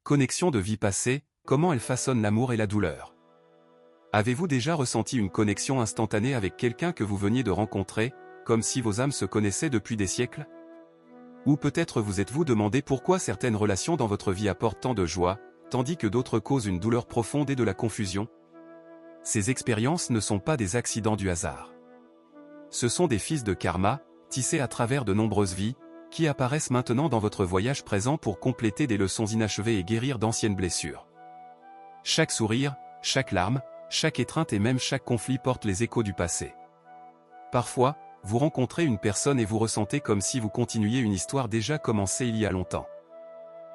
Connexion de vie passée, comment elle façonne l'amour et la douleur. Avez-vous déjà ressenti une connexion instantanée avec quelqu'un que vous veniez de rencontrer, comme si vos âmes se connaissaient depuis des siècles? Ou peut-être vous êtes-vous demandé pourquoi certaines relations dans votre vie apportent tant de joie, tandis que d'autres causent une douleur profonde et de la confusion? Ces expériences ne sont pas des accidents du hasard. Ce sont des fils de karma, tissés à travers de nombreuses vies, qui apparaissent maintenant dans votre voyage présent pour compléter des leçons inachevées et guérir d'anciennes blessures. Chaque sourire, chaque larme, chaque étreinte et même chaque conflit porte les échos du passé. Parfois, vous rencontrez une personne et vous ressentez comme si vous continuiez une histoire déjà commencée il y a longtemps.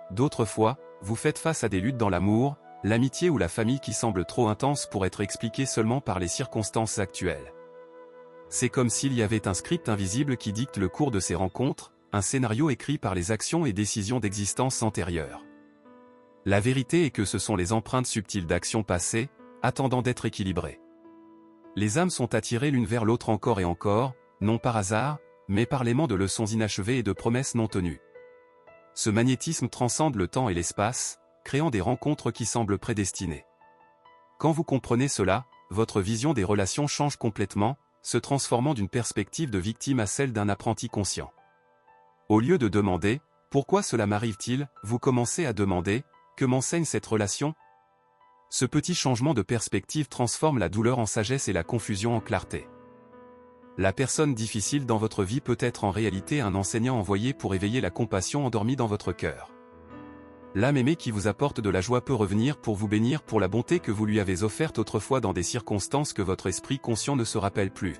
D'autres fois, vous faites face à des luttes dans l'amour, l'amitié ou la famille qui semblent trop intenses pour être expliquées seulement par les circonstances actuelles. C'est comme s'il y avait un script invisible qui dicte le cours de ces rencontres, un scénario écrit par les actions et décisions d'existence antérieures. La vérité est que ce sont les empreintes subtiles d'actions passées, attendant d'être équilibrées. Les âmes sont attirées l'une vers l'autre encore et encore, non par hasard, mais par l'aimant de leçons inachevées et de promesses non tenues. Ce magnétisme transcende le temps et l'espace, créant des rencontres qui semblent prédestinées. Quand vous comprenez cela, votre vision des relations change complètement, se transformant d'une perspective de victime à celle d'un apprenti conscient. Au lieu de demander « Pourquoi cela m'arrive-t-il ?», vous commencez à demander « Que m'enseigne cette relation ?» Ce petit changement de perspective transforme la douleur en sagesse et la confusion en clarté. La personne difficile dans votre vie peut être en réalité un enseignant envoyé pour éveiller la compassion endormie dans votre cœur. L'âme aimée qui vous apporte de la joie peut revenir pour vous bénir pour la bonté que vous lui avez offerte autrefois dans des circonstances que votre esprit conscient ne se rappelle plus.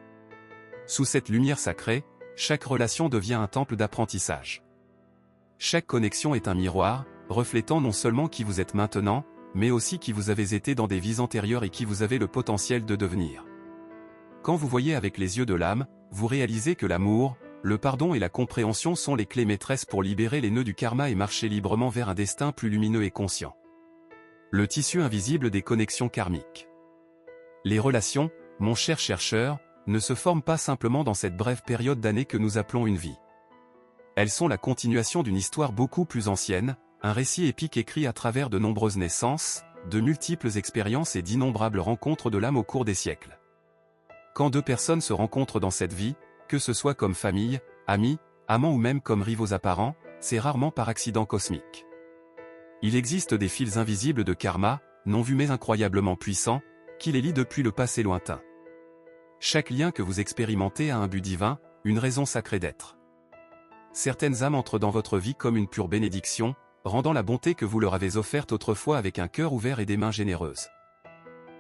Sous cette lumière sacrée, chaque relation devient un temple d'apprentissage. Chaque connexion est un miroir, reflétant non seulement qui vous êtes maintenant, mais aussi qui vous avez été dans des vies antérieures et qui vous avez le potentiel de devenir. Quand vous voyez avec les yeux de l'âme, vous réalisez que l'amour, le pardon et la compréhension sont les clés maîtresses pour libérer les nœuds du karma et marcher librement vers un destin plus lumineux et conscient. Le tissu invisible des connexions karmiques. Les relations, mon cher chercheur, ne se forment pas simplement dans cette brève période d'années que nous appelons une vie. Elles sont la continuation d'une histoire beaucoup plus ancienne, un récit épique écrit à travers de nombreuses naissances, de multiples expériences et d'innombrables rencontres de l'âme au cours des siècles. Quand deux personnes se rencontrent dans cette vie, que ce soit comme famille, amis, amants ou même comme rivaux apparents, c'est rarement par accident cosmique. Il existe des fils invisibles de karma, non vus mais incroyablement puissants, qui les lient depuis le passé lointain. Chaque lien que vous expérimentez a un but divin, une raison sacrée d'être. Certaines âmes entrent dans votre vie comme une pure bénédiction, rendant la bonté que vous leur avez offerte autrefois avec un cœur ouvert et des mains généreuses.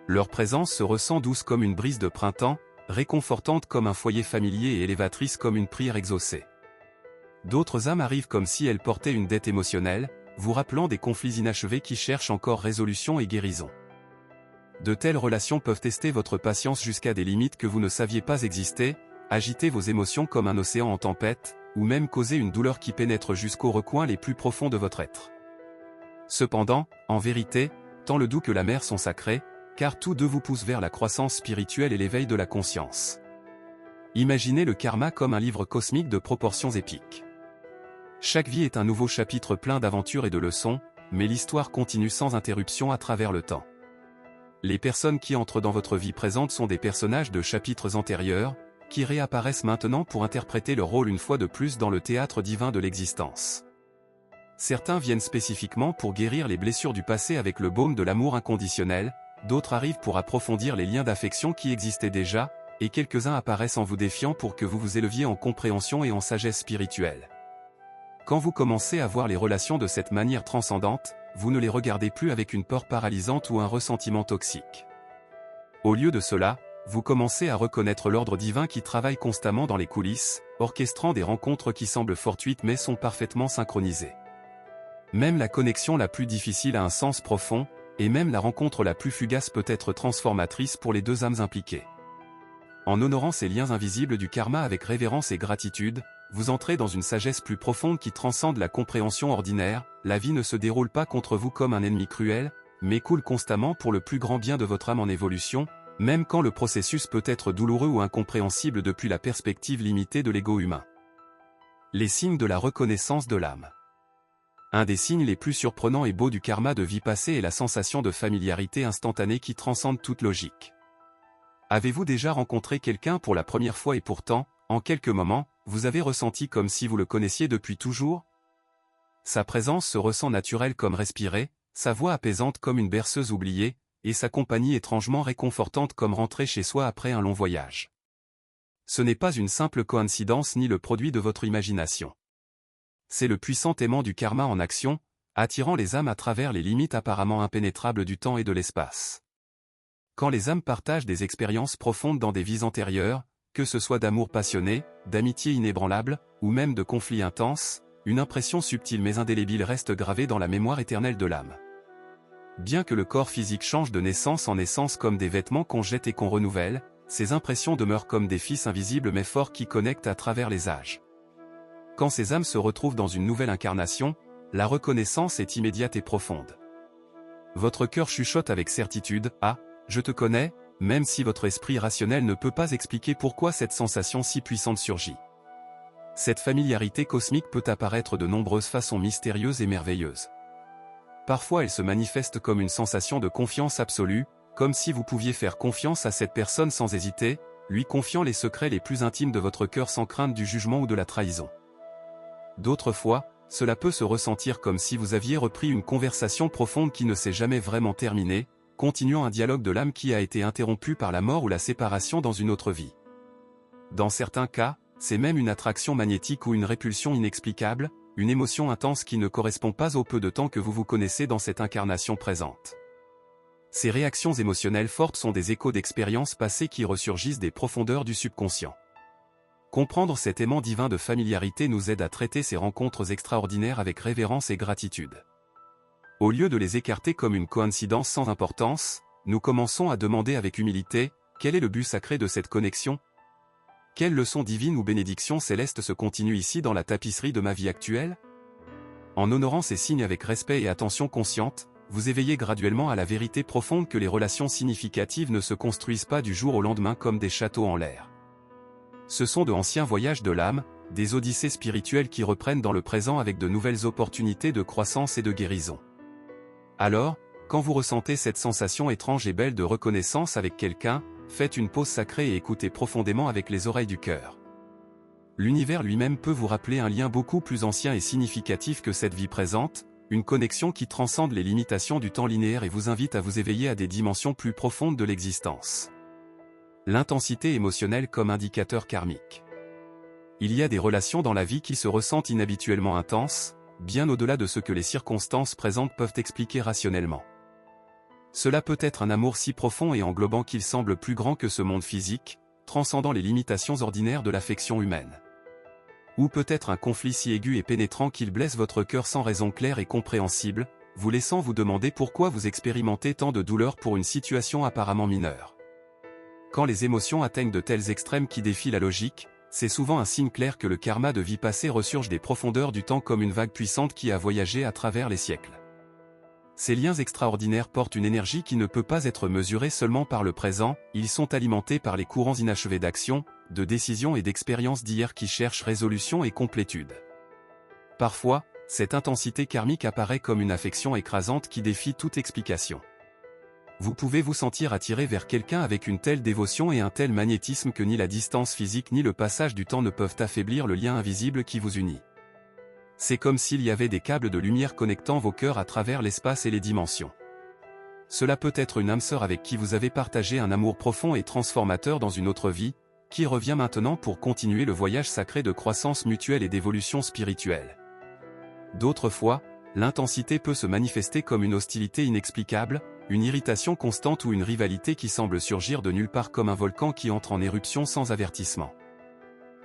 Leur présence se ressent douce comme une brise de printemps, réconfortante comme un foyer familier et élévatrice comme une prière exaucée. D'autres âmes arrivent comme si elles portaient une dette émotionnelle, vous rappelant des conflits inachevés qui cherchent encore résolution et guérison. De telles relations peuvent tester votre patience jusqu'à des limites que vous ne saviez pas exister, agiter vos émotions comme un océan en tempête, ou même causer une douleur qui pénètre jusqu'aux recoins les plus profonds de votre être. Cependant, en vérité, tant le doux que la mer sont sacrés, car tous deux vous poussent vers la croissance spirituelle et l'éveil de la conscience. Imaginez le karma comme un livre cosmique de proportions épiques. Chaque vie est un nouveau chapitre plein d'aventures et de leçons, mais l'histoire continue sans interruption à travers le temps. Les personnes qui entrent dans votre vie présente sont des personnages de chapitres antérieurs, qui réapparaissent maintenant pour interpréter leur rôle une fois de plus dans le théâtre divin de l'existence. Certains viennent spécifiquement pour guérir les blessures du passé avec le baume de l'amour inconditionnel, d'autres arrivent pour approfondir les liens d'affection qui existaient déjà, et quelques-uns apparaissent en vous défiant pour que vous vous éleviez en compréhension et en sagesse spirituelle. Quand vous commencez à voir les relations de cette manière transcendante, vous ne les regardez plus avec une peur paralysante ou un ressentiment toxique. Au lieu de cela, vous commencez à reconnaître l'ordre divin qui travaille constamment dans les coulisses, orchestrant des rencontres qui semblent fortuites mais sont parfaitement synchronisées. Même la connexion la plus difficile a un sens profond, et même la rencontre la plus fugace peut être transformatrice pour les deux âmes impliquées. En honorant ces liens invisibles du karma avec révérence et gratitude, vous entrez dans une sagesse plus profonde qui transcende la compréhension ordinaire. La vie ne se déroule pas contre vous comme un ennemi cruel, mais coule constamment pour le plus grand bien de votre âme en évolution, même quand le processus peut être douloureux ou incompréhensible depuis la perspective limitée de l'ego humain. Les signes de la reconnaissance de l'âme. Un des signes les plus surprenants et beaux du karma de vie passée est la sensation de familiarité instantanée qui transcende toute logique. Avez-vous déjà rencontré quelqu'un pour la première fois et pourtant, en quelques moments, vous avez ressenti comme si vous le connaissiez depuis toujours? Sa présence se ressent naturelle comme respirer, sa voix apaisante comme une berceuse oubliée, et sa compagnie étrangement réconfortante comme rentrer chez soi après un long voyage. Ce n'est pas une simple coïncidence ni le produit de votre imagination. C'est le puissant aimant du karma en action, attirant les âmes à travers les limites apparemment impénétrables du temps et de l'espace. Quand les âmes partagent des expériences profondes dans des vies antérieures, que ce soit d'amour passionné, d'amitié inébranlable, ou même de conflits intenses, une impression subtile mais indélébile reste gravée dans la mémoire éternelle de l'âme. Bien que le corps physique change de naissance en naissance comme des vêtements qu'on jette et qu'on renouvelle, ces impressions demeurent comme des fils invisibles mais forts qui connectent à travers les âges. Quand ces âmes se retrouvent dans une nouvelle incarnation, la reconnaissance est immédiate et profonde. Votre cœur chuchote avec certitude « Ah, je te connais », même si votre esprit rationnel ne peut pas expliquer pourquoi cette sensation si puissante surgit. Cette familiarité cosmique peut apparaître de nombreuses façons mystérieuses et merveilleuses. Parfois elle se manifeste comme une sensation de confiance absolue, comme si vous pouviez faire confiance à cette personne sans hésiter, lui confiant les secrets les plus intimes de votre cœur sans crainte du jugement ou de la trahison. D'autres fois, cela peut se ressentir comme si vous aviez repris une conversation profonde qui ne s'est jamais vraiment terminée, continuant un dialogue de l'âme qui a été interrompu par la mort ou la séparation dans une autre vie. Dans certains cas, c'est même une attraction magnétique ou une répulsion inexplicable, une émotion intense qui ne correspond pas au peu de temps que vous vous connaissez dans cette incarnation présente. Ces réactions émotionnelles fortes sont des échos d'expériences passées qui ressurgissent des profondeurs du subconscient. Comprendre cet aimant divin de familiarité nous aide à traiter ces rencontres extraordinaires avec révérence et gratitude. Au lieu de les écarter comme une coïncidence sans importance, nous commençons à demander avec humilité, quel est le but sacré de cette connexion? Quelle leçon divine ou bénédiction céleste se continue ici dans la tapisserie de ma vie actuelle? En honorant ces signes avec respect et attention consciente, vous éveillez graduellement à la vérité profonde que les relations significatives ne se construisent pas du jour au lendemain comme des châteaux en l'air. Ce sont de anciens voyages de l'âme, des odyssées spirituelles qui reprennent dans le présent avec de nouvelles opportunités de croissance et de guérison. Alors, quand vous ressentez cette sensation étrange et belle de reconnaissance avec quelqu'un, faites une pause sacrée et écoutez profondément avec les oreilles du cœur. L'univers lui-même peut vous rappeler un lien beaucoup plus ancien et significatif que cette vie présente, une connexion qui transcende les limitations du temps linéaire et vous invite à vous éveiller à des dimensions plus profondes de l'existence. L'intensité émotionnelle comme indicateur karmique. Il y a des relations dans la vie qui se ressentent inhabituellement intenses, bien au-delà de ce que les circonstances présentes peuvent expliquer rationnellement. Cela peut être un amour si profond et englobant qu'il semble plus grand que ce monde physique, transcendant les limitations ordinaires de l'affection humaine. Ou peut-être un conflit si aigu et pénétrant qu'il blesse votre cœur sans raison claire et compréhensible, vous laissant vous demander pourquoi vous expérimentez tant de douleur pour une situation apparemment mineure. Quand les émotions atteignent de tels extrêmes qui défient la logique, c'est souvent un signe clair que le karma de vie passée ressurge des profondeurs du temps comme une vague puissante qui a voyagé à travers les siècles. Ces liens extraordinaires portent une énergie qui ne peut pas être mesurée seulement par le présent, ils sont alimentés par les courants inachevés d'action, de décision et d'expériences d'hier qui cherchent résolution et complétude. Parfois, cette intensité karmique apparaît comme une affection écrasante qui défie toute explication. Vous pouvez vous sentir attiré vers quelqu'un avec une telle dévotion et un tel magnétisme que ni la distance physique ni le passage du temps ne peuvent affaiblir le lien invisible qui vous unit. C'est comme s'il y avait des câbles de lumière connectant vos cœurs à travers l'espace et les dimensions. Cela peut être une âme sœur avec qui vous avez partagé un amour profond et transformateur dans une autre vie, qui revient maintenant pour continuer le voyage sacré de croissance mutuelle et d'évolution spirituelle. D'autres fois, l'intensité peut se manifester comme une hostilité inexplicable, une irritation constante ou une rivalité qui semble surgir de nulle part comme un volcan qui entre en éruption sans avertissement.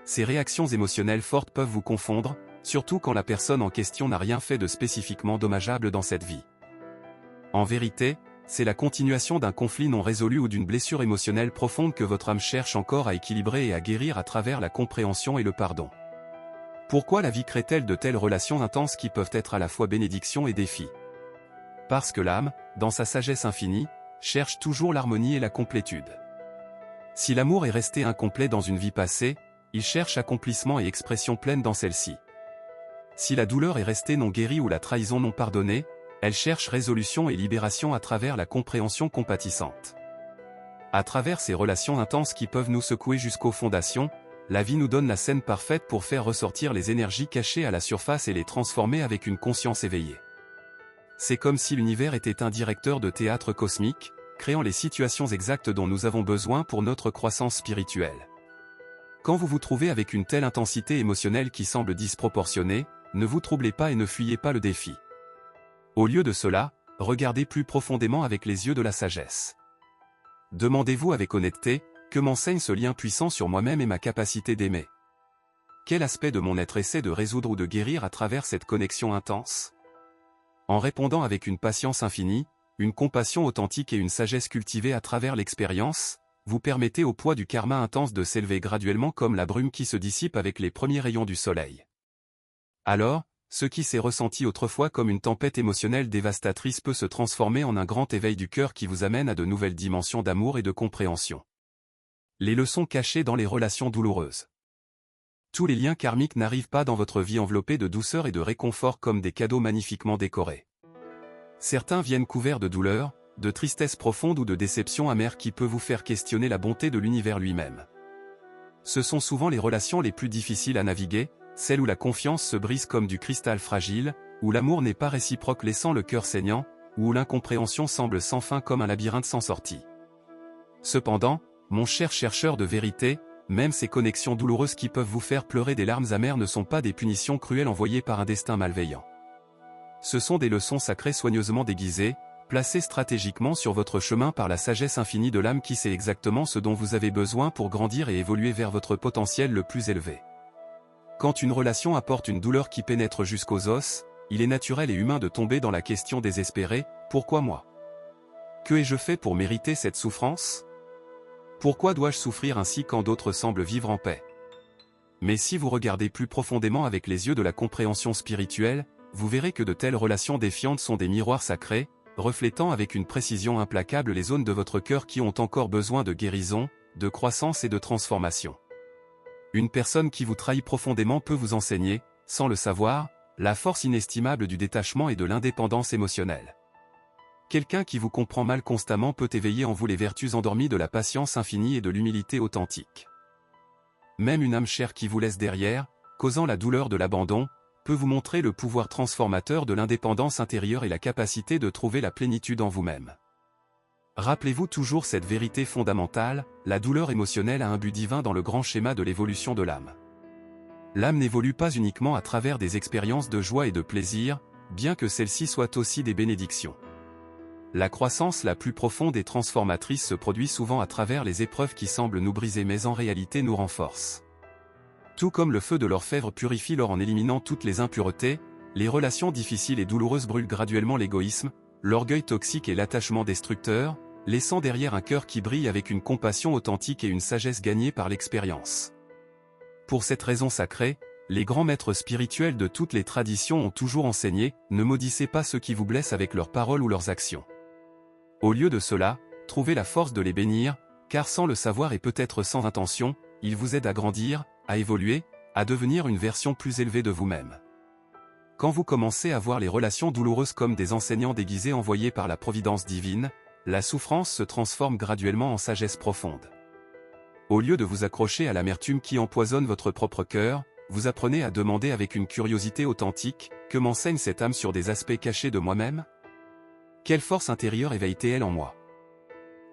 Ces réactions émotionnelles fortes peuvent vous confondre, surtout quand la personne en question n'a rien fait de spécifiquement dommageable dans cette vie. En vérité, c'est la continuation d'un conflit non résolu ou d'une blessure émotionnelle profonde que votre âme cherche encore à équilibrer et à guérir à travers la compréhension et le pardon. Pourquoi la vie crée-t-elle de telles relations intenses qui peuvent être à la fois bénédiction et défi? Parce que l'âme, dans sa sagesse infinie, cherche toujours l'harmonie et la complétude. Si l'amour est resté incomplet dans une vie passée, il cherche accomplissement et expression pleine dans celle-ci. Si la douleur est restée non guérie ou la trahison non pardonnée, elle cherche résolution et libération à travers la compréhension compatissante. À travers ces relations intenses qui peuvent nous secouer jusqu'aux fondations, la vie nous donne la scène parfaite pour faire ressortir les énergies cachées à la surface et les transformer avec une conscience éveillée. C'est comme si l'univers était un directeur de théâtre cosmique, créant les situations exactes dont nous avons besoin pour notre croissance spirituelle. Quand vous vous trouvez avec une telle intensité émotionnelle qui semble disproportionnée, ne vous troublez pas et ne fuyez pas le défi. Au lieu de cela, regardez plus profondément avec les yeux de la sagesse. Demandez-vous avec honnêteté, que m'enseigne ce lien puissant sur moi-même et ma capacité d'aimer? Quel aspect de mon être essaie de résoudre ou de guérir à travers cette connexion intense? En répondant avec une patience infinie, une compassion authentique et une sagesse cultivée à travers l'expérience, vous permettez au poids du karma intense de s'élever graduellement comme la brume qui se dissipe avec les premiers rayons du soleil. Alors, ce qui s'est ressenti autrefois comme une tempête émotionnelle dévastatrice peut se transformer en un grand éveil du cœur qui vous amène à de nouvelles dimensions d'amour et de compréhension. Les leçons cachées dans les relations douloureuses. Tous les liens karmiques n'arrivent pas dans votre vie enveloppés de douceur et de réconfort comme des cadeaux magnifiquement décorés. Certains viennent couverts de douleur, de tristesse profonde ou de déception amère qui peut vous faire questionner la bonté de l'univers lui-même. Ce sont souvent les relations les plus difficiles à naviguer, celles où la confiance se brise comme du cristal fragile, où l'amour n'est pas réciproque laissant le cœur saignant, ou où l'incompréhension semble sans fin comme un labyrinthe sans sortie. Cependant, mon cher chercheur de vérité, même ces connexions douloureuses qui peuvent vous faire pleurer des larmes amères ne sont pas des punitions cruelles envoyées par un destin malveillant. Ce sont des leçons sacrées soigneusement déguisées, placées stratégiquement sur votre chemin par la sagesse infinie de l'âme qui sait exactement ce dont vous avez besoin pour grandir et évoluer vers votre potentiel le plus élevé. Quand une relation apporte une douleur qui pénètre jusqu'aux os, il est naturel et humain de tomber dans la question désespérée, pourquoi moi? Que ai-je fait pour mériter cette souffrance? Pourquoi dois-je souffrir ainsi quand d'autres semblent vivre en paix? Mais si vous regardez plus profondément avec les yeux de la compréhension spirituelle, vous verrez que de telles relations défiantes sont des miroirs sacrés, reflétant avec une précision implacable les zones de votre cœur qui ont encore besoin de guérison, de croissance et de transformation. Une personne qui vous trahit profondément peut vous enseigner, sans le savoir, la force inestimable du détachement et de l'indépendance émotionnelle. Quelqu'un qui vous comprend mal constamment peut éveiller en vous les vertus endormies de la patience infinie et de l'humilité authentique. Même une âme chère qui vous laisse derrière, causant la douleur de l'abandon, peut vous montrer le pouvoir transformateur de l'indépendance intérieure et la capacité de trouver la plénitude en vous-même. Rappelez-vous toujours cette vérité fondamentale, la douleur émotionnelle a un but divin dans le grand schéma de l'évolution de l'âme. L'âme n'évolue pas uniquement à travers des expériences de joie et de plaisir, bien que celles-ci soient aussi des bénédictions. La croissance la plus profonde et transformatrice se produit souvent à travers les épreuves qui semblent nous briser mais en réalité nous renforcent. Tout comme le feu de l'orfèvre purifie l'or en éliminant toutes les impuretés, les relations difficiles et douloureuses brûlent graduellement l'égoïsme, l'orgueil toxique et l'attachement destructeur, laissant derrière un cœur qui brille avec une compassion authentique et une sagesse gagnée par l'expérience. Pour cette raison sacrée, les grands maîtres spirituels de toutes les traditions ont toujours enseigné, ne maudissez pas ceux qui vous blessent avec leurs paroles ou leurs actions. Au lieu de cela, trouvez la force de les bénir, car sans le savoir et peut-être sans intention, ils vous aident à grandir, à évoluer, à devenir une version plus élevée de vous-même. Quand vous commencez à voir les relations douloureuses comme des enseignants déguisés envoyés par la providence divine, la souffrance se transforme graduellement en sagesse profonde. Au lieu de vous accrocher à l'amertume qui empoisonne votre propre cœur, vous apprenez à demander avec une curiosité authentique, que m'enseigne cette âme sur des aspects cachés de moi-même? Quelle force intérieure éveille-t-elle en moi?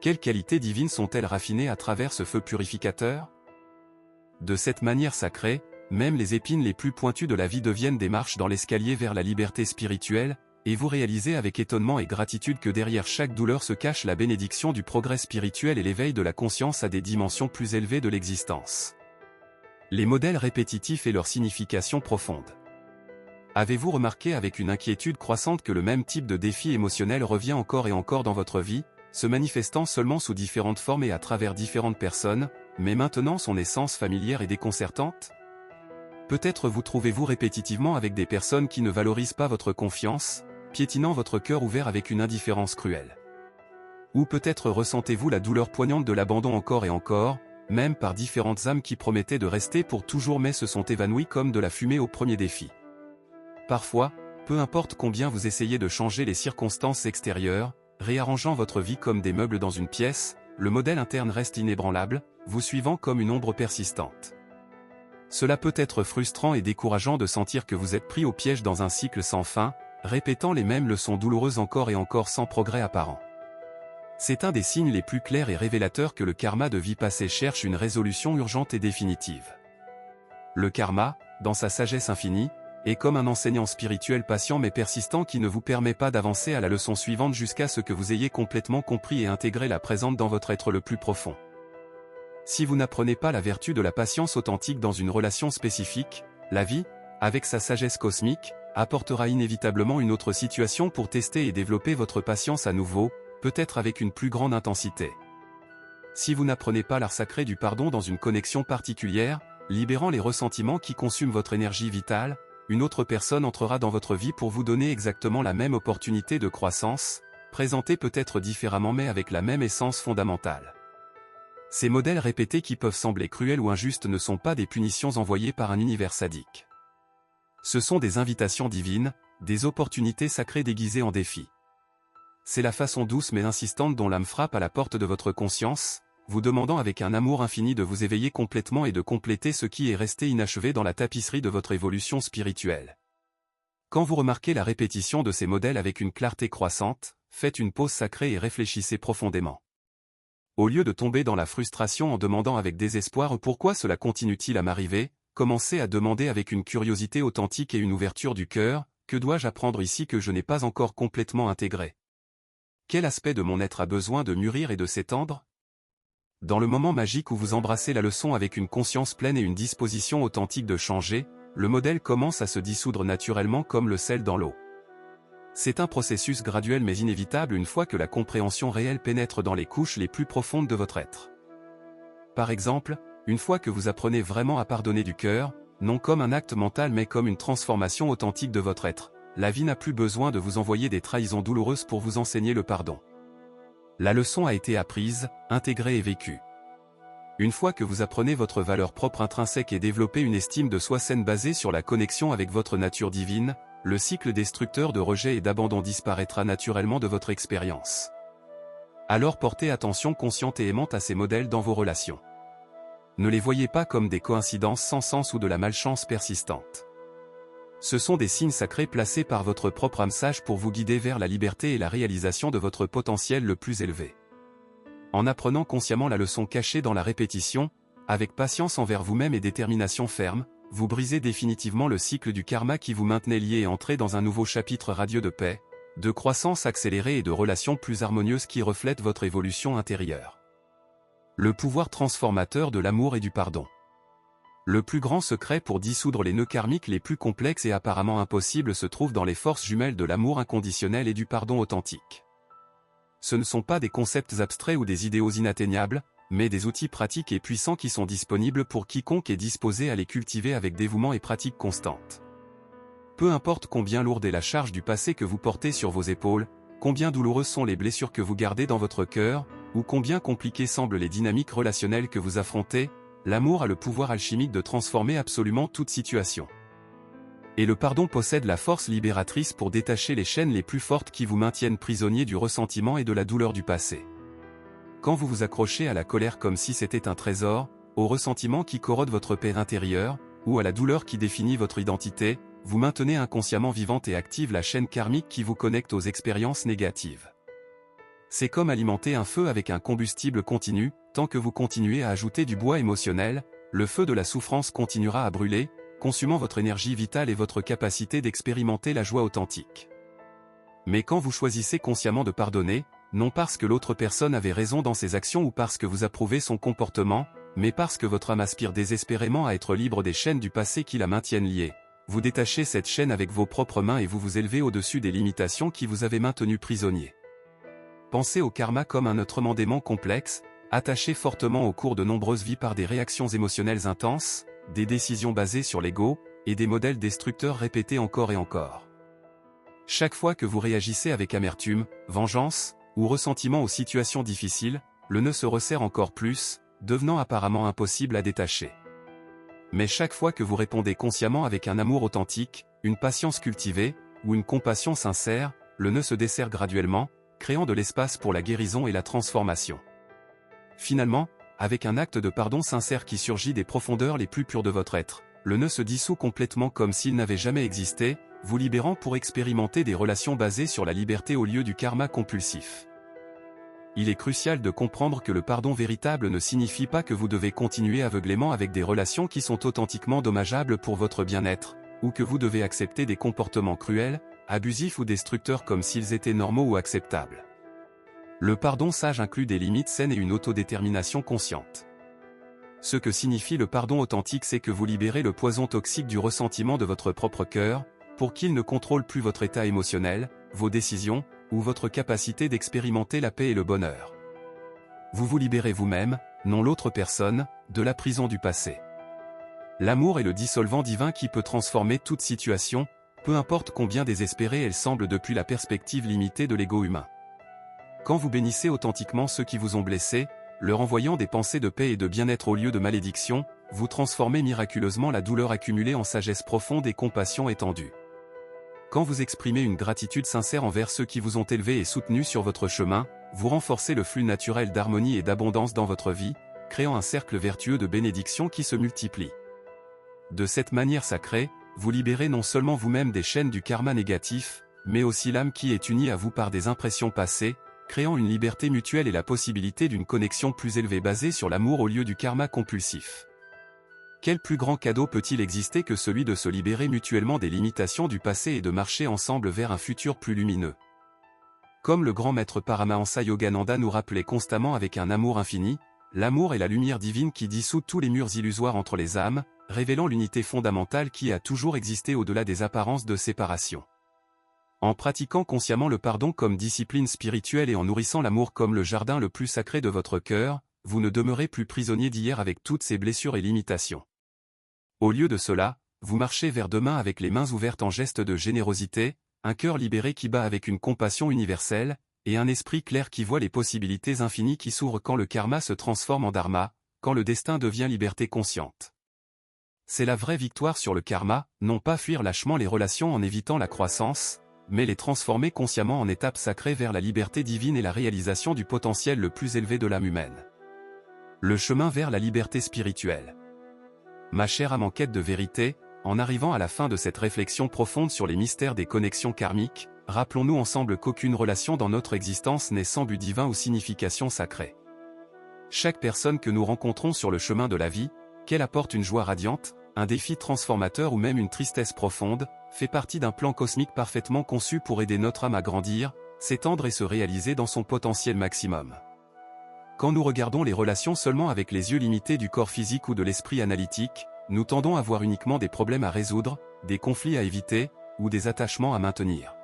Quelles qualités divines sont-elles raffinées à travers ce feu purificateur? De cette manière sacrée, même les épines les plus pointues de la vie deviennent des marches dans l'escalier vers la liberté spirituelle, et vous réalisez avec étonnement et gratitude que derrière chaque douleur se cache la bénédiction du progrès spirituel et l'éveil de la conscience à des dimensions plus élevées de l'existence. Les modèles répétitifs et leur signification profonde. Avez-vous remarqué avec une inquiétude croissante que le même type de défi émotionnel revient encore et encore dans votre vie, se manifestant seulement sous différentes formes et à travers différentes personnes, mais maintenant son essence familière et déconcertante? Peut-être vous trouvez-vous répétitivement avec des personnes qui ne valorisent pas votre confiance, piétinant votre cœur ouvert avec une indifférence cruelle. Ou peut-être ressentez-vous la douleur poignante de l'abandon encore et encore, même par différentes âmes qui promettaient de rester pour toujours mais se sont évanouies comme de la fumée au premier défi. Parfois, peu importe combien vous essayez de changer les circonstances extérieures, réarrangeant votre vie comme des meubles dans une pièce, le modèle interne reste inébranlable, vous suivant comme une ombre persistante. Cela peut être frustrant et décourageant de sentir que vous êtes pris au piège dans un cycle sans fin, répétant les mêmes leçons douloureuses encore et encore sans progrès apparent. C'est un des signes les plus clairs et révélateurs que le karma de vie passée cherche une résolution urgente et définitive. Le karma, dans sa sagesse infinie, est comme un enseignant spirituel patient mais persistant qui ne vous permet pas d'avancer à la leçon suivante jusqu'à ce que vous ayez complètement compris et intégré la présente dans votre être le plus profond. Si vous n'apprenez pas la vertu de la patience authentique dans une relation spécifique, la vie, avec sa sagesse cosmique, apportera inévitablement une autre situation pour tester et développer votre patience à nouveau, peut-être avec une plus grande intensité. Si vous n'apprenez pas l'art sacré du pardon dans une connexion particulière, libérant les ressentiments qui consument votre énergie vitale, une autre personne entrera dans votre vie pour vous donner exactement la même opportunité de croissance, présentée peut-être différemment mais avec la même essence fondamentale. Ces modèles répétés qui peuvent sembler cruels ou injustes ne sont pas des punitions envoyées par un univers sadique. Ce sont des invitations divines, des opportunités sacrées déguisées en défis. C'est la façon douce mais insistante dont l'âme frappe à la porte de votre conscience, vous demandant avec un amour infini de vous éveiller complètement et de compléter ce qui est resté inachevé dans la tapisserie de votre évolution spirituelle. Quand vous remarquez la répétition de ces modèles avec une clarté croissante, faites une pause sacrée et réfléchissez profondément. Au lieu de tomber dans la frustration en demandant avec désespoir pourquoi cela continue-t-il à m'arriver, commencez à demander avec une curiosité authentique et une ouverture du cœur, que dois-je apprendre ici que je n'ai pas encore complètement intégré? Quel aspect de mon être a besoin de mûrir et de s'étendre? Dans le moment magique où vous embrassez la leçon avec une conscience pleine et une disposition authentique de changer, le modèle commence à se dissoudre naturellement comme le sel dans l'eau. C'est un processus graduel mais inévitable une fois que la compréhension réelle pénètre dans les couches les plus profondes de votre être. Par exemple, une fois que vous apprenez vraiment à pardonner du cœur, non comme un acte mental mais comme une transformation authentique de votre être, la vie n'a plus besoin de vous envoyer des trahisons douloureuses pour vous enseigner le pardon. La leçon a été apprise, intégrée et vécue. Une fois que vous apprenez votre valeur propre intrinsèque et développez une estime de soi saine basée sur la connexion avec votre nature divine, le cycle destructeur de rejet et d'abandon disparaîtra naturellement de votre expérience. Alors portez attention consciente et aimante à ces modèles dans vos relations. Ne les voyez pas comme des coïncidences sans sens ou de la malchance persistante. Ce sont des signes sacrés placés par votre propre âme sage pour vous guider vers la liberté et la réalisation de votre potentiel le plus élevé. En apprenant consciemment la leçon cachée dans la répétition, avec patience envers vous-même et détermination ferme, vous brisez définitivement le cycle du karma qui vous maintenait lié et entrez dans un nouveau chapitre radieux de paix, de croissance accélérée et de relations plus harmonieuses qui reflètent votre évolution intérieure. Le pouvoir transformateur de l'amour et du pardon. Le plus grand secret pour dissoudre les nœuds karmiques les plus complexes et apparemment impossibles se trouve dans les forces jumelles de l'amour inconditionnel et du pardon authentique. Ce ne sont pas des concepts abstraits ou des idéaux inatteignables, mais des outils pratiques et puissants qui sont disponibles pour quiconque est disposé à les cultiver avec dévouement et pratique constante. Peu importe combien lourde est la charge du passé que vous portez sur vos épaules, combien douloureuses sont les blessures que vous gardez dans votre cœur, ou combien compliquées semblent les dynamiques relationnelles que vous affrontez, l'amour a le pouvoir alchimique de transformer absolument toute situation. Et le pardon possède la force libératrice pour détacher les chaînes les plus fortes qui vous maintiennent prisonnier du ressentiment et de la douleur du passé. Quand vous vous accrochez à la colère comme si c'était un trésor, au ressentiment qui corrode votre paix intérieure, ou à la douleur qui définit votre identité, vous maintenez inconsciemment vivante et active la chaîne karmique qui vous connecte aux expériences négatives. C'est comme alimenter un feu avec un combustible continu, tant que vous continuez à ajouter du bois émotionnel, le feu de la souffrance continuera à brûler, consumant votre énergie vitale et votre capacité d'expérimenter la joie authentique. Mais quand vous choisissez consciemment de pardonner, non parce que l'autre personne avait raison dans ses actions ou parce que vous approuvez son comportement, mais parce que votre âme aspire désespérément à être libre des chaînes du passé qui la maintiennent liée, vous détachez cette chaîne avec vos propres mains et vous vous élevez au-dessus des limitations qui vous avaient maintenu prisonnier. Pensez au karma comme un autrement démon complexe, attaché fortement au cours de nombreuses vies par des réactions émotionnelles intenses, des décisions basées sur l'ego, et des modèles destructeurs répétés encore et encore. Chaque fois que vous réagissez avec amertume, vengeance, ou ressentiment aux situations difficiles, le nœud se resserre encore plus, devenant apparemment impossible à détacher. Mais chaque fois que vous répondez consciemment avec un amour authentique, une patience cultivée, ou une compassion sincère, le nœud se desserre graduellement, créant de l'espace pour la guérison et la transformation. Finalement, avec un acte de pardon sincère qui surgit des profondeurs les plus pures de votre être, le nœud se dissout complètement comme s'il n'avait jamais existé, vous libérant pour expérimenter des relations basées sur la liberté au lieu du karma compulsif. Il est crucial de comprendre que le pardon véritable ne signifie pas que vous devez continuer aveuglément avec des relations qui sont authentiquement dommageables pour votre bien-être, ou que vous devez accepter des comportements cruels, abusifs ou destructeurs comme s'ils étaient normaux ou acceptables. Le pardon sage inclut des limites saines et une autodétermination consciente. Ce que signifie le pardon authentique, c'est que vous libérez le poison toxique du ressentiment de votre propre cœur, pour qu'il ne contrôle plus votre état émotionnel, vos décisions, ou votre capacité d'expérimenter la paix et le bonheur. Vous vous libérez vous-même, non l'autre personne, de la prison du passé. L'amour est le dissolvant divin qui peut transformer toute situation, peu importe combien désespérée elle semble depuis la perspective limitée de l'ego humain. Quand vous bénissez authentiquement ceux qui vous ont blessé, leur envoyant des pensées de paix et de bien-être au lieu de malédiction, vous transformez miraculeusement la douleur accumulée en sagesse profonde et compassion étendue. Quand vous exprimez une gratitude sincère envers ceux qui vous ont élevé et soutenu sur votre chemin, vous renforcez le flux naturel d'harmonie et d'abondance dans votre vie, créant un cercle vertueux de bénédictions qui se multiplie. De cette manière sacrée, vous libérez non seulement vous-même des chaînes du karma négatif, mais aussi l'âme qui est unie à vous par des impressions passées, créant une liberté mutuelle et la possibilité d'une connexion plus élevée basée sur l'amour au lieu du karma compulsif. Quel plus grand cadeau peut-il exister que celui de se libérer mutuellement des limitations du passé et de marcher ensemble vers un futur plus lumineux? Comme le grand maître Paramahansa Yogananda nous rappelait constamment avec un amour infini, l'amour est la lumière divine qui dissout tous les murs illusoires entre les âmes, révélant l'unité fondamentale qui a toujours existé au-delà des apparences de séparation. En pratiquant consciemment le pardon comme discipline spirituelle et en nourrissant l'amour comme le jardin le plus sacré de votre cœur, vous ne demeurez plus prisonnier d'hier avec toutes ses blessures et limitations. Au lieu de cela, vous marchez vers demain avec les mains ouvertes en geste de générosité, un cœur libéré qui bat avec une compassion universelle, et un esprit clair qui voit les possibilités infinies qui s'ouvrent quand le karma se transforme en dharma, quand le destin devient liberté consciente. C'est la vraie victoire sur le karma, non pas fuir lâchement les relations en évitant la croissance, mais les transformer consciemment en étapes sacrées vers la liberté divine et la réalisation du potentiel le plus élevé de l'âme humaine. Le chemin vers la liberté spirituelle. Ma chère âme en quête de vérité, en arrivant à la fin de cette réflexion profonde sur les mystères des connexions karmiques, rappelons-nous ensemble qu'aucune relation dans notre existence n'est sans but divin ou signification sacrée. Chaque personne que nous rencontrons sur le chemin de la vie, qu'elle apporte une joie radiante, un défi transformateur ou même une tristesse profonde, fait partie d'un plan cosmique parfaitement conçu pour aider notre âme à grandir, s'étendre et se réaliser dans son potentiel maximum. Quand nous regardons les relations seulement avec les yeux limités du corps physique ou de l'esprit analytique, nous tendons à voir uniquement des problèmes à résoudre, des conflits à éviter, ou des attachements à maintenir.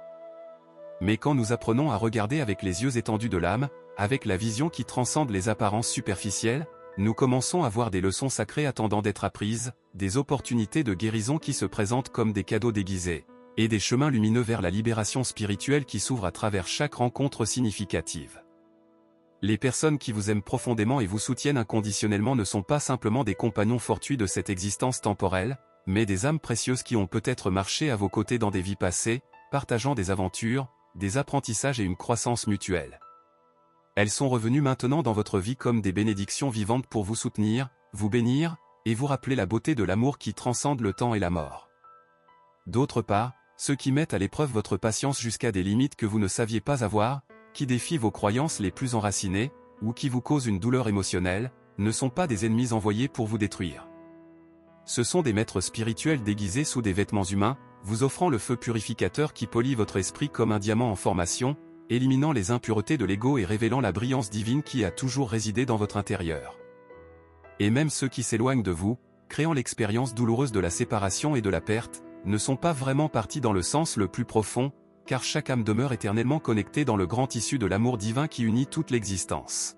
Mais quand nous apprenons à regarder avec les yeux étendus de l'âme, avec la vision qui transcende les apparences superficielles, nous commençons à voir des leçons sacrées attendant d'être apprises, des opportunités de guérison qui se présentent comme des cadeaux déguisés, et des chemins lumineux vers la libération spirituelle qui s'ouvrent à travers chaque rencontre significative. Les personnes qui vous aiment profondément et vous soutiennent inconditionnellement ne sont pas simplement des compagnons fortuits de cette existence temporelle, mais des âmes précieuses qui ont peut-être marché à vos côtés dans des vies passées, partageant des aventures, des apprentissages et une croissance mutuelle. Elles sont revenues maintenant dans votre vie comme des bénédictions vivantes pour vous soutenir, vous bénir, et vous rappeler la beauté de l'amour qui transcende le temps et la mort. D'autre part, ceux qui mettent à l'épreuve votre patience jusqu'à des limites que vous ne saviez pas avoir, qui défient vos croyances les plus enracinées, ou qui vous causent une douleur émotionnelle, ne sont pas des ennemis envoyés pour vous détruire. Ce sont des maîtres spirituels déguisés sous des vêtements humains, vous offrant le feu purificateur qui polit votre esprit comme un diamant en formation, éliminant les impuretés de l'ego et révélant la brillance divine qui a toujours résidé dans votre intérieur. Et même ceux qui s'éloignent de vous, créant l'expérience douloureuse de la séparation et de la perte, ne sont pas vraiment partis dans le sens le plus profond, car chaque âme demeure éternellement connectée dans le grand tissu de l'amour divin qui unit toute l'existence.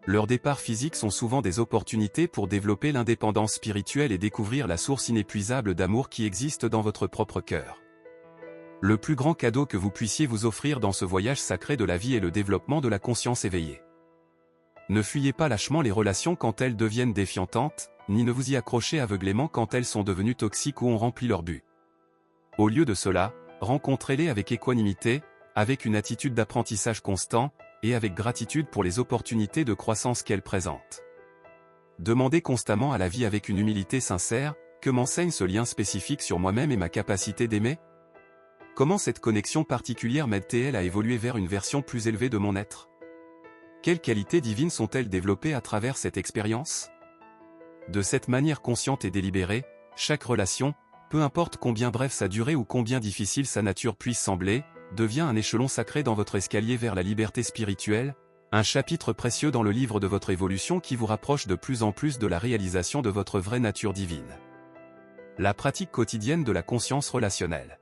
Leurs départs physiques sont souvent des opportunités pour développer l'indépendance spirituelle et découvrir la source inépuisable d'amour qui existe dans votre propre cœur. Le plus grand cadeau que vous puissiez vous offrir dans ce voyage sacré de la vie est le développement de la conscience éveillée. Ne fuyez pas lâchement les relations quand elles deviennent défiantes, ni ne vous y accrochez aveuglément quand elles sont devenues toxiques ou ont rempli leur but. Au lieu de cela, rencontrez-les avec équanimité, avec une attitude d'apprentissage constant, et avec gratitude pour les opportunités de croissance qu'elles présentent. Demandez constamment à la vie avec une humilité sincère, que m'enseigne ce lien spécifique sur moi-même et ma capacité d'aimer? Comment cette connexion particulière m'aide-t-elle à évoluer vers une version plus élevée de mon être? Quelles qualités divines sont-elles développées à travers cette expérience? De cette manière consciente et délibérée, chaque relation, peu importe combien brève sa durée ou combien difficile sa nature puisse sembler, devient un échelon sacré dans votre escalier vers la liberté spirituelle, un chapitre précieux dans le livre de votre évolution qui vous rapproche de plus en plus de la réalisation de votre vraie nature divine. La pratique quotidienne de la conscience relationnelle.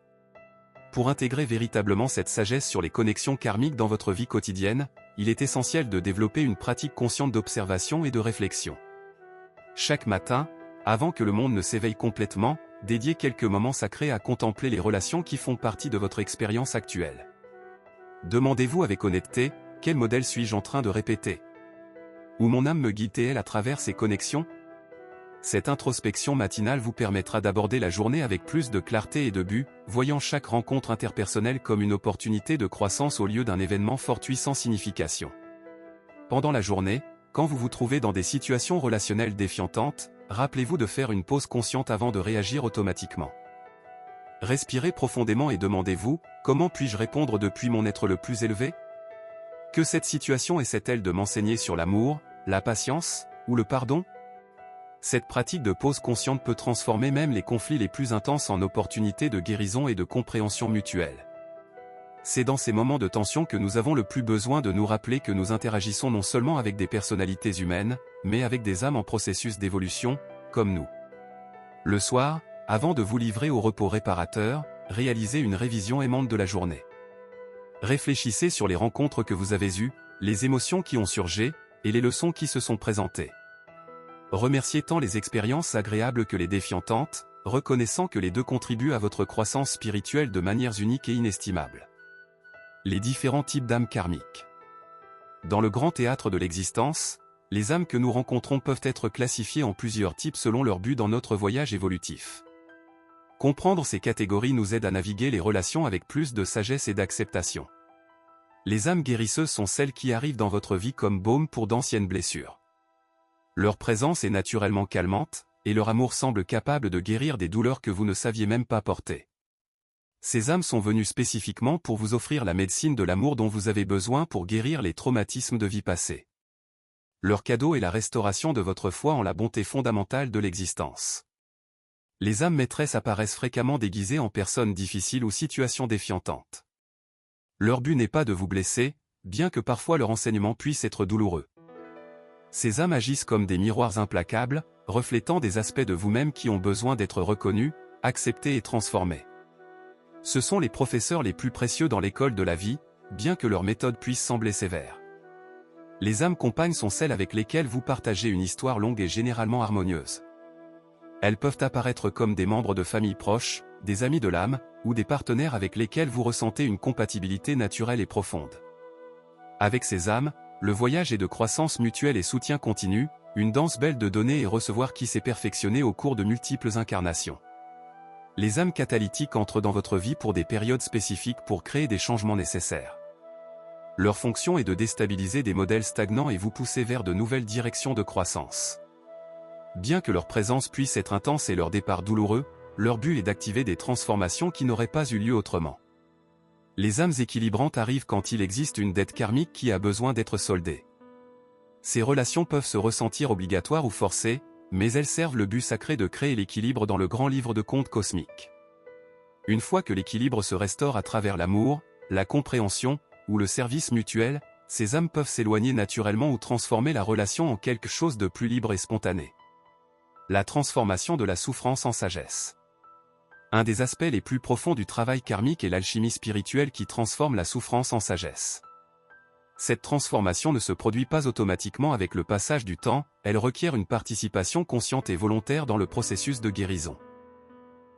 Pour intégrer véritablement cette sagesse sur les connexions karmiques dans votre vie quotidienne, il est essentiel de développer une pratique consciente d'observation et de réflexion. Chaque matin, avant que le monde ne s'éveille complètement, dédiez quelques moments sacrés à contempler les relations qui font partie de votre expérience actuelle. Demandez-vous avec honnêteté, quel modèle suis-je en train de répéter? Où mon âme me guide-t-elle à travers ces connexions? Cette introspection matinale vous permettra d'aborder la journée avec plus de clarté et de but, voyant chaque rencontre interpersonnelle comme une opportunité de croissance au lieu d'un événement fortuit sans signification. Pendant la journée, quand vous vous trouvez dans des situations relationnelles défiantes, rappelez-vous de faire une pause consciente avant de réagir automatiquement. Respirez profondément et demandez-vous, comment puis-je répondre depuis mon être le plus élevé? Que cette situation essaie-t-elle de m'enseigner sur l'amour, la patience, ou le pardon? Cette pratique de pause consciente peut transformer même les conflits les plus intenses en opportunités de guérison et de compréhension mutuelle. C'est dans ces moments de tension que nous avons le plus besoin de nous rappeler que nous interagissons non seulement avec des personnalités humaines, mais avec des âmes en processus d'évolution, comme nous. Le soir, avant de vous livrer au repos réparateur, réalisez une révision aimante de la journée. Réfléchissez sur les rencontres que vous avez eues, les émotions qui ont surgi, et les leçons qui se sont présentées. Remerciez tant les expériences agréables que les défiantes, reconnaissant que les deux contribuent à votre croissance spirituelle de manières uniques et inestimables. Les différents types d'âmes karmiques. Dans le grand théâtre de l'existence, les âmes que nous rencontrons peuvent être classifiées en plusieurs types selon leur but dans notre voyage évolutif. Comprendre ces catégories nous aide à naviguer les relations avec plus de sagesse et d'acceptation. Les âmes guérisseuses sont celles qui arrivent dans votre vie comme baume pour d'anciennes blessures. Leur présence est naturellement calmante, et leur amour semble capable de guérir des douleurs que vous ne saviez même pas porter. Ces âmes sont venues spécifiquement pour vous offrir la médecine de l'amour dont vous avez besoin pour guérir les traumatismes de vie passée. Leur cadeau est la restauration de votre foi en la bonté fondamentale de l'existence. Les âmes maîtresses apparaissent fréquemment déguisées en personnes difficiles ou situations défiantes. Leur but n'est pas de vous blesser, bien que parfois leur enseignement puisse être douloureux. Ces âmes agissent comme des miroirs implacables, reflétant des aspects de vous-même qui ont besoin d'être reconnus, acceptés et transformés. Ce sont les professeurs les plus précieux dans l'école de la vie, bien que leur méthode puisse sembler sévère. Les âmes compagnes sont celles avec lesquelles vous partagez une histoire longue et généralement harmonieuse. Elles peuvent apparaître comme des membres de famille proches, des amis de l'âme, ou des partenaires avec lesquels vous ressentez une compatibilité naturelle et profonde. Avec ces âmes, le voyage est de croissance mutuelle et soutien continu, une danse belle de donner et recevoir qui s'est perfectionnée au cours de multiples incarnations. Les âmes catalytiques entrent dans votre vie pour des périodes spécifiques pour créer des changements nécessaires. Leur fonction est de déstabiliser des modèles stagnants et vous pousser vers de nouvelles directions de croissance. Bien que leur présence puisse être intense et leur départ douloureux, leur but est d'activer des transformations qui n'auraient pas eu lieu autrement. Les âmes équilibrantes arrivent quand il existe une dette karmique qui a besoin d'être soldée. Ces relations peuvent se ressentir obligatoires ou forcées, mais elles servent le but sacré de créer l'équilibre dans le grand livre de contes cosmiques. Une fois que l'équilibre se restaure à travers l'amour, la compréhension, ou le service mutuel, ces âmes peuvent s'éloigner naturellement ou transformer la relation en quelque chose de plus libre et spontané. La transformation de la souffrance en sagesse. Un des aspects les plus profonds du travail karmique est l'alchimie spirituelle qui transforme la souffrance en sagesse. Cette transformation ne se produit pas automatiquement avec le passage du temps, elle requiert une participation consciente et volontaire dans le processus de guérison.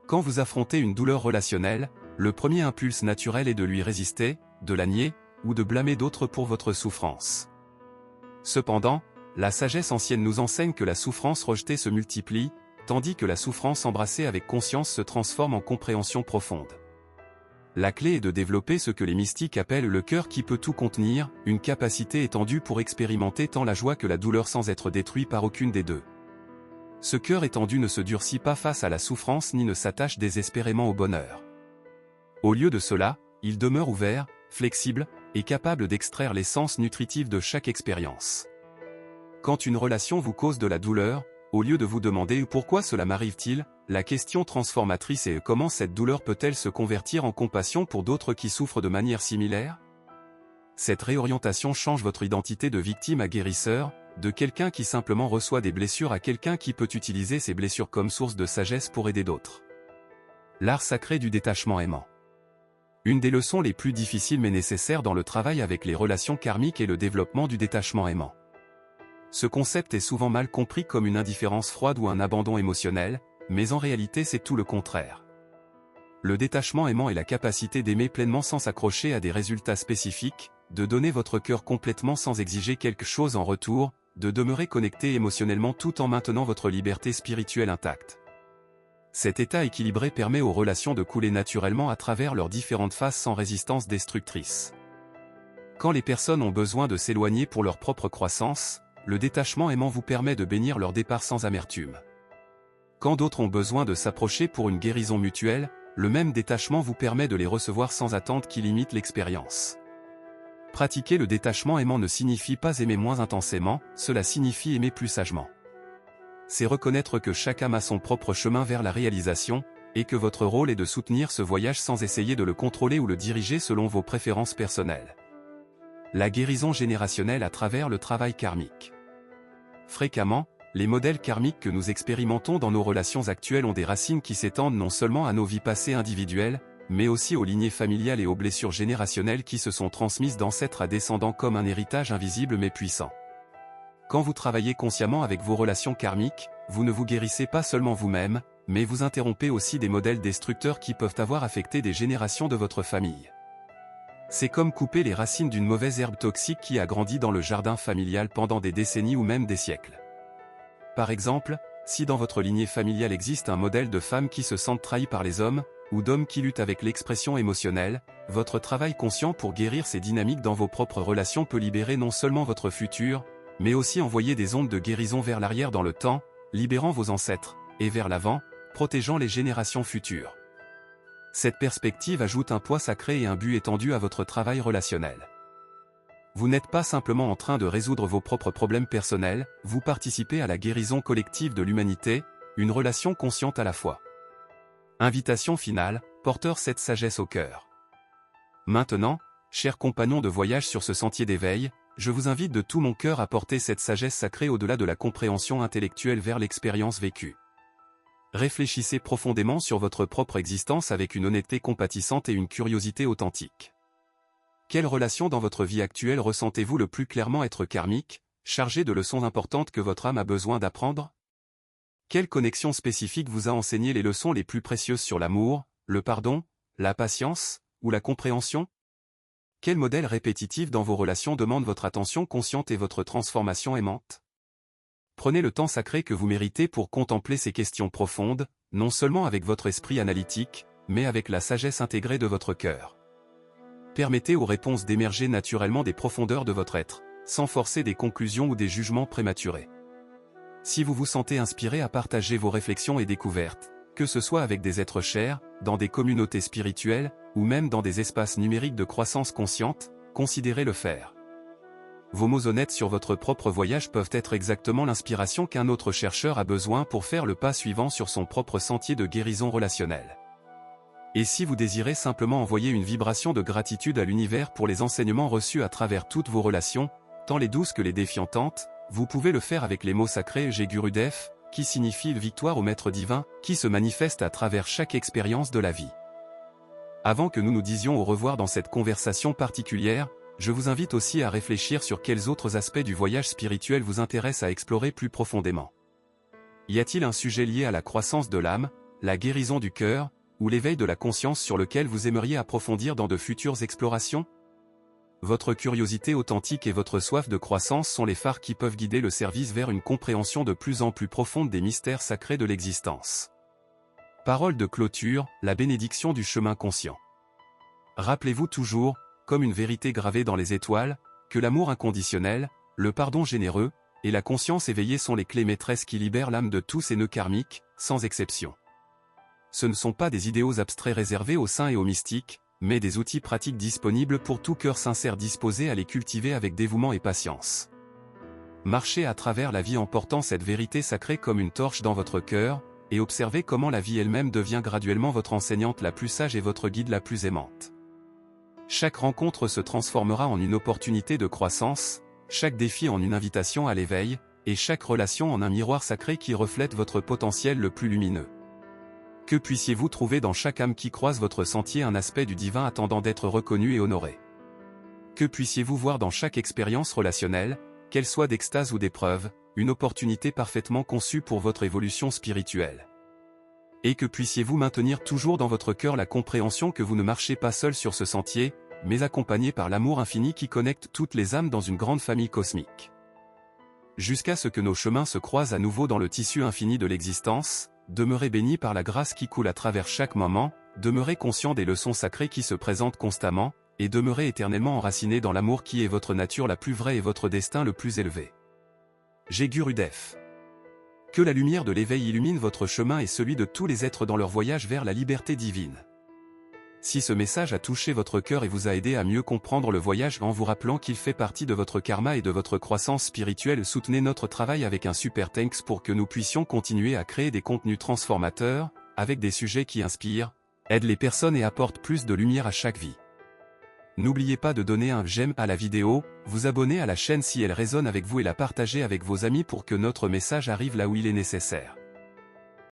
Quand vous affrontez une douleur relationnelle, le premier impulse naturel est de lui résister, de la nier, ou de blâmer d'autres pour votre souffrance. Cependant, La sagesse ancienne nous enseigne que la souffrance rejetée se multiplie, tandis que la souffrance embrassée avec conscience se transforme en compréhension profonde. La clé est de développer ce que les mystiques appellent le cœur qui peut tout contenir, une capacité étendue pour expérimenter tant la joie que la douleur sans être détruit par aucune des deux. Ce cœur étendu ne se durcit pas face à la souffrance ni ne s'attache désespérément au bonheur. Au lieu de cela, il demeure ouvert, flexible, et capable d'extraire l'essence nutritive de chaque expérience. Quand une relation vous cause de la douleur, au lieu de vous demander pourquoi cela m'arrive-t-il, la question transformatrice est comment cette douleur peut-elle se convertir en compassion pour d'autres qui souffrent de manière similaire? Cette réorientation change votre identité de victime à guérisseur, de quelqu'un qui simplement reçoit des blessures à quelqu'un qui peut utiliser ces blessures comme source de sagesse pour aider d'autres. L'art sacré du détachement aimant. Une des leçons les plus difficiles mais nécessaires dans le travail avec les relations karmiques est le développement du détachement aimant. Ce concept est souvent mal compris comme une indifférence froide ou un abandon émotionnel, mais en réalité c'est tout le contraire. Le détachement aimant est la capacité d'aimer pleinement sans s'accrocher à des résultats spécifiques, de donner votre cœur complètement sans exiger quelque chose en retour, de demeurer connecté émotionnellement tout en maintenant votre liberté spirituelle intacte. Cet état équilibré permet aux relations de couler naturellement à travers leurs différentes phases sans résistance destructrice. Quand les personnes ont besoin de s'éloigner pour leur propre croissance, le détachement aimant vous permet de bénir leur départ sans amertume. Quand d'autres ont besoin de s'approcher pour une guérison mutuelle, le même détachement vous permet de les recevoir sans attente qui limite l'expérience. Pratiquer le détachement aimant ne signifie pas aimer moins intensément, cela signifie aimer plus sagement. C'est reconnaître que chaque âme a son propre chemin vers la réalisation, et que votre rôle est de soutenir ce voyage sans essayer de le contrôler ou le diriger selon vos préférences personnelles. La guérison générationnelle à travers le travail karmique. Fréquemment, les modèles karmiques que nous expérimentons dans nos relations actuelles ont des racines qui s'étendent non seulement à nos vies passées individuelles, mais aussi aux lignées familiales et aux blessures générationnelles qui se sont transmises d'ancêtres à descendants comme un héritage invisible mais puissant. Quand vous travaillez consciemment avec vos relations karmiques, vous ne vous guérissez pas seulement vous-même, mais vous interrompez aussi des modèles destructeurs qui peuvent avoir affecté des générations de votre famille. C'est comme couper les racines d'une mauvaise herbe toxique qui a grandi dans le jardin familial pendant des décennies ou même des siècles. Par exemple, si dans votre lignée familiale existe un modèle de femme qui se sent trahie par les hommes, ou d'hommes qui luttent avec l'expression émotionnelle, votre travail conscient pour guérir ces dynamiques dans vos propres relations peut libérer non seulement votre futur, mais aussi envoyer des ondes de guérison vers l'arrière dans le temps, libérant vos ancêtres, et vers l'avant, protégeant les générations futures. Cette perspective ajoute un poids sacré et un but étendu à votre travail relationnel. Vous n'êtes pas simplement en train de résoudre vos propres problèmes personnels, vous participez à la guérison collective de l'humanité, une relation consciente à la fois. Invitation finale, porteur cette sagesse au cœur. Maintenant, chers compagnons de voyage sur ce sentier d'éveil, je vous invite de tout mon cœur à porter cette sagesse sacrée au-delà de la compréhension intellectuelle vers l'expérience vécue. Réfléchissez profondément sur votre propre existence avec une honnêteté compatissante et une curiosité authentique. Quelle relation dans votre vie actuelle ressentez-vous le plus clairement être karmique, chargée de leçons importantes que votre âme a besoin d'apprendre? Quelle connexion spécifique vous a enseigné les leçons les plus précieuses sur l'amour, le pardon, la patience, ou la compréhension? Quel modèle répétitif dans vos relations demande votre attention consciente et votre transformation aimante? Prenez le temps sacré que vous méritez pour contempler ces questions profondes, non seulement avec votre esprit analytique, mais avec la sagesse intégrée de votre cœur. Permettez aux réponses d'émerger naturellement des profondeurs de votre être, sans forcer des conclusions ou des jugements prématurés. Si vous vous sentez inspiré à partager vos réflexions et découvertes, que ce soit avec des êtres chers, dans des communautés spirituelles, ou même dans des espaces numériques de croissance consciente, considérez le faire. Vos mots honnêtes sur votre propre voyage peuvent être exactement l'inspiration qu'un autre chercheur a besoin pour faire le pas suivant sur son propre sentier de guérison relationnelle. Et si vous désirez simplement envoyer une vibration de gratitude à l'univers pour les enseignements reçus à travers toutes vos relations, tant les douces que les défiantes, vous pouvez le faire avec les mots sacrés Jai Gurudev, qui signifie victoire au Maître divin, qui se manifeste à travers chaque expérience de la vie. Avant que nous nous disions au revoir dans cette conversation particulière, je vous invite aussi à réfléchir sur quels autres aspects du voyage spirituel vous intéressent à explorer plus profondément. Y a-t-il un sujet lié à la croissance de l'âme, la guérison du cœur, ou l'éveil de la conscience sur lequel vous aimeriez approfondir dans de futures explorations? Votre curiosité authentique et votre soif de croissance sont les phares qui peuvent guider le service vers une compréhension de plus en plus profonde des mystères sacrés de l'existence. Parole de clôture, la bénédiction du chemin conscient. Rappelez-vous toujours, comme une vérité gravée dans les étoiles, que l'amour inconditionnel, le pardon généreux, et la conscience éveillée sont les clés maîtresses qui libèrent l'âme de tous ces nœuds karmiques, sans exception. Ce ne sont pas des idéaux abstraits réservés aux saints et aux mystiques, mais des outils pratiques disponibles pour tout cœur sincère disposé à les cultiver avec dévouement et patience. Marchez à travers la vie en portant cette vérité sacrée comme une torche dans votre cœur, et observez comment la vie elle-même devient graduellement votre enseignante la plus sage et votre guide la plus aimante. Chaque rencontre se transformera en une opportunité de croissance, chaque défi en une invitation à l'éveil, et chaque relation en un miroir sacré qui reflète votre potentiel le plus lumineux. Que puissiez-vous trouver dans chaque âme qui croise votre sentier un aspect du divin attendant d'être reconnu et honoré. Que puissiez-vous voir dans chaque expérience relationnelle, qu'elle soit d'extase ou d'épreuve, une opportunité parfaitement conçue pour votre évolution spirituelle. Et que puissiez-vous maintenir toujours dans votre cœur la compréhension que vous ne marchez pas seul sur ce sentier, mais accompagné par l'amour infini qui connecte toutes les âmes dans une grande famille cosmique. Jusqu'à ce que nos chemins se croisent à nouveau dans le tissu infini de l'existence, demeurez bénis par la grâce qui coule à travers chaque moment, demeurez conscient des leçons sacrées qui se présentent constamment, et demeurez éternellement enracinés dans l'amour qui est votre nature la plus vraie et votre destin le plus élevé. J'ai Gurudef. Que la lumière de l'éveil illumine votre chemin et celui de tous les êtres dans leur voyage vers la liberté divine. Si ce message a touché votre cœur et vous a aidé à mieux comprendre le voyage en vous rappelant qu'il fait partie de votre karma et de votre croissance spirituelle, soutenez notre travail avec un super thanks pour que nous puissions continuer à créer des contenus transformateurs, avec des sujets qui inspirent, aident les personnes et apportent plus de lumière à chaque vie. N'oubliez pas de donner un j'aime à la vidéo, vous abonner à la chaîne si elle résonne avec vous et la partager avec vos amis pour que notre message arrive là où il est nécessaire.